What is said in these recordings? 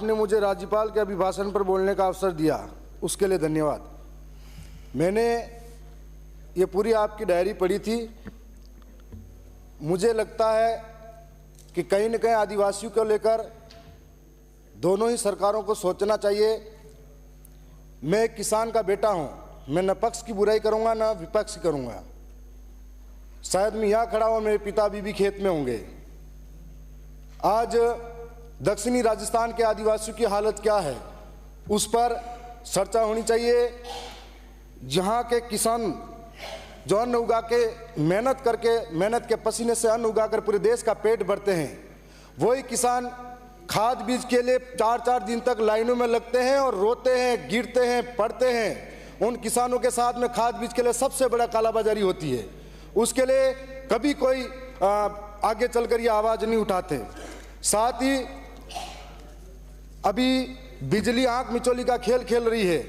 आपने मुझे राज्यपाल के अभिभाषण पर बोलने का अवसर दिया, उसके लिए धन्यवाद। मैंने ये पूरी आपकी डायरी पढ़ी थी। मुझे लगता है कि कहीं न कहीं आदिवासियों को लेकर दोनों ही सरकारों को सोचना चाहिए। मैं एक किसान का बेटा हूं, मैं न पक्ष की बुराई करूंगा न विपक्ष करूंगा। शायद मैं यहाँ खड़ा हूं, मेरे पिता भी खेत में होंगे। आज दक्षिणी राजस्थान के आदिवासियों की हालत क्या है, उस पर चर्चा होनी चाहिए। जहाँ के किसान जो अन्न उगा के मेहनत के पसीने से अन्न उगाकर पूरे देश का पेट भरते हैं, वही किसान खाद बीज के लिए 4-4 दिन तक लाइनों में लगते हैं और रोते हैं, गिरते हैं, पड़ते हैं। उन किसानों के साथ में खाद बीज के लिए सबसे बड़ा कालाबाजारी होती है। उसके लिए कभी कोई आगे चलकर ये आवाज नहीं उठाते। साथ ही अभी बिजली आंख मिचौली का खेल खेल रही है।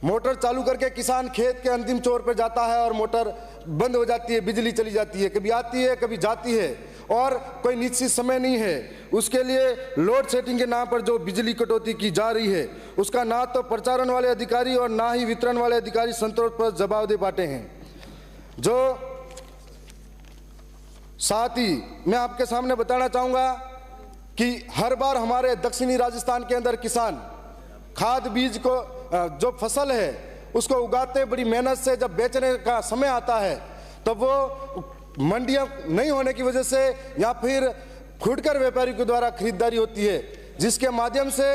मोटर चालू करके किसान खेत के अंतिम छोर पर जाता है और मोटर बंद हो जाती है, बिजली चली जाती है, कभी आती है कभी जाती है और कोई निश्चित समय नहीं है। उसके लिए लोड सेटिंग के नाम पर जो बिजली कटौती की जा रही है, उसका ना तो प्रचारण वाले अधिकारी और ना ही वितरण वाले अधिकारी संतोष पर जवाब दे पाते हैं। जो साथ ही मैं आपके सामने बताना चाहूंगा कि हर बार हमारे दक्षिणी राजस्थान के अंदर किसान खाद बीज को जो फसल है उसको उगाते बड़ी मेहनत से, जब बेचने का समय आता है तब वो मंडियां नहीं होने की वजह से या फिर फुटकर व्यापारी के द्वारा खरीदारी होती है, जिसके माध्यम से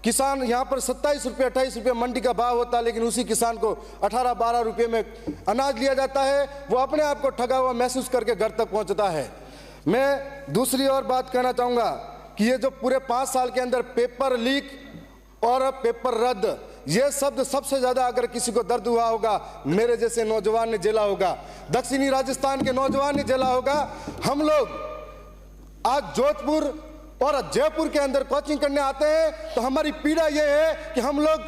किसान यहाँ पर 27 रुपये 28 रुपये मंडी का भाव होता है, लेकिन उसी किसान को 18-12 रुपये में अनाज लिया जाता है। वो अपने आप को ठगा हुआ महसूस करके घर तक पहुँचता है। मैं दूसरी और बात कहना चाहूँगा कि ये जो पूरे 5 साल के अंदर पेपर लीक और पेपर रद्द, ये शब्द सबसे ज्यादा अगर किसी को दर्द हुआ होगा, मेरे जैसे नौजवान ने झेला होगा, दक्षिणी राजस्थान के नौजवान ने झेला होगा। हम लोग आज जोधपुर और जयपुर के अंदर कोचिंग करने आते हैं तो हमारी पीड़ा ये है कि हम लोग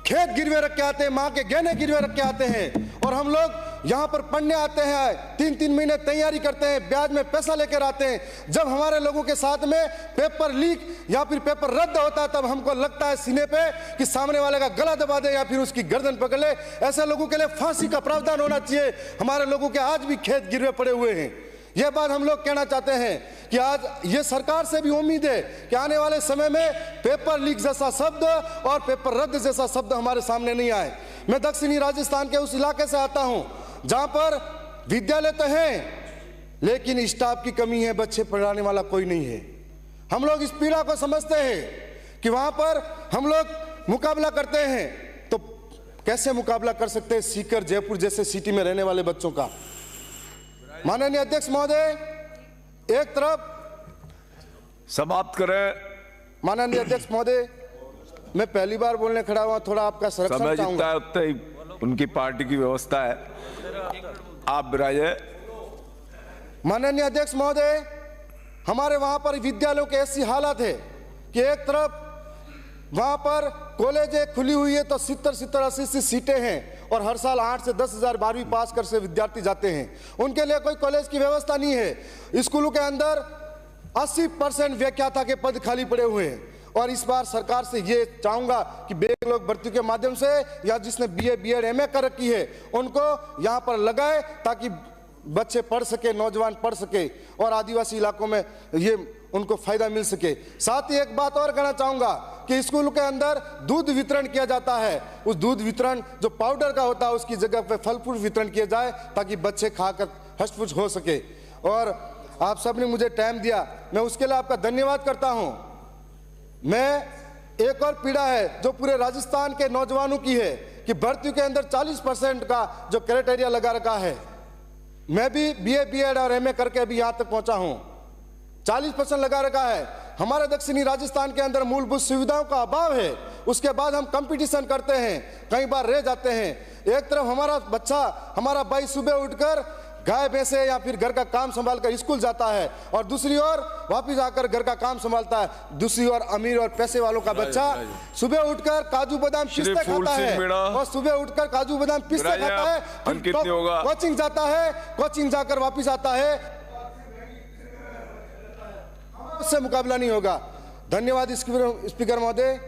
खेत गिरवे रख के आते हैं, माँ के गहने गिरवे रख के आते हैं और हम लोग यहाँ पर पढ़ने आते हैं, 3-3 महीने तैयारी करते हैं, ब्याज में पैसा लेकर आते हैं। जब हमारे लोगों के साथ में पेपर लीक या फिर पेपर रद्द होता है तब हमको लगता है सीने पे कि सामने वाले का गला दबा दे या फिर उसकी गर्दन पकड़ ले। ऐसे लोगों के लिए फांसी का प्रावधान होना चाहिए। हमारे लोगों के आज भी खेत गिरवे पड़े हुए हैं। यह बात हम लोग कहना चाहते हैं कि आज ये सरकार से भी उम्मीद है कि आने वाले समय में पेपर लीक जैसा शब्द और पेपर रद्द जैसा शब्द हमारे सामने नहीं आए। मैं दक्षिणी राजस्थान के उस इलाके से आता हूं जहां पर विद्यालय तो हैं लेकिन स्टाफ की कमी है, बच्चे पढ़ाने वाला कोई नहीं है। हम लोग इस पीड़ा को समझते हैं कि वहां पर हम लोग मुकाबला करते हैं तो कैसे मुकाबला कर सकते हैं सीकर जयपुर जैसे सिटी में रहने वाले बच्चों का। माननीय अध्यक्ष महोदय, एक तरफ समाप्त करें। माननीय अध्यक्ष महोदय, मैं पहली बार बोलने खड़ा हुआ, थोड़ा आपका संरक्षण चाहूंगा। जितना है उतना ही उनकी पार्टी की व्यवस्था है, आप बिराजे। माननीय अध्यक्ष महोदय, हमारे वहां पर विद्यालयों की ऐसी हालत है कि एक तरफ वहां पर कॉलेजें खुली हुई है तो 70-80 सीटें हैं और हर साल 8 से 10 हजार 12वीं पास कर से विद्यार्थी जाते हैं। उनके लिए कोई कॉलेज की व्यवस्था नहीं है। स्कूलों के अंदर 80% व्याख्याता के पद खाली पड़े हुए हैं और इस बार सरकार से ये चाहूंगा कि बेग लोग भर्ती के माध्यम से या जिसने BA BEd MA कर रखी है उनको यहाँ पर लगाए ताकि बच्चे पढ़ सके, नौजवान पढ़ सके और आदिवासी इलाकों में ये उनको फायदा मिल सके। साथ ही एक बात और कहना चाहूंगा कि स्कूल के अंदर दूध वितरण किया जाता है, उस दूध वितरण जो पाउडर का होता है उसकी जगह पे फल फ्रूट वितरण किया जाए ताकि बच्चे खाकर हष्ट-पुष्ट हो सके। और आप सब ने मुझे टाइम दिया, मैं उसके लिए आपका धन्यवाद करता हूं। मैं एक और पीड़ा है जो पूरे राजस्थान के नौजवानों की है कि भर्ती के अंदर 40% का जो क्राइटेरिया लगा रखा है। मैं भी BA BEd और MA करके अभी यहां तक पहुंचा हूं। 40% लगा रखा है। हमारे दक्षिणी राजस्थान के अंदर मूलभूत सुविधाओं का अभाव है, उसके बाद हम कंपटीशन करते हैं, कई बार रह जाते हैं। एक तरफ हमारा बच्चा, हमारा भाई सुबह उठकर गाय भैंसे या फिर घर का काम संभाल कर स्कूल जाता है और दूसरी ओर वापिस आकर घर का काम संभालता है। दूसरी ओर अमीर और पैसे वालों का बच्चा सुबह उठकर काजू बादाम पिस्ते खाता है और सुबह उठकर काजू बादाम पिस्ते खाता है, फिर कोचिंग जाता है, कोचिंग जाकर वापिस आता है, उससे मुकाबला नहीं होगा। धन्यवाद स्पीकर महोदय।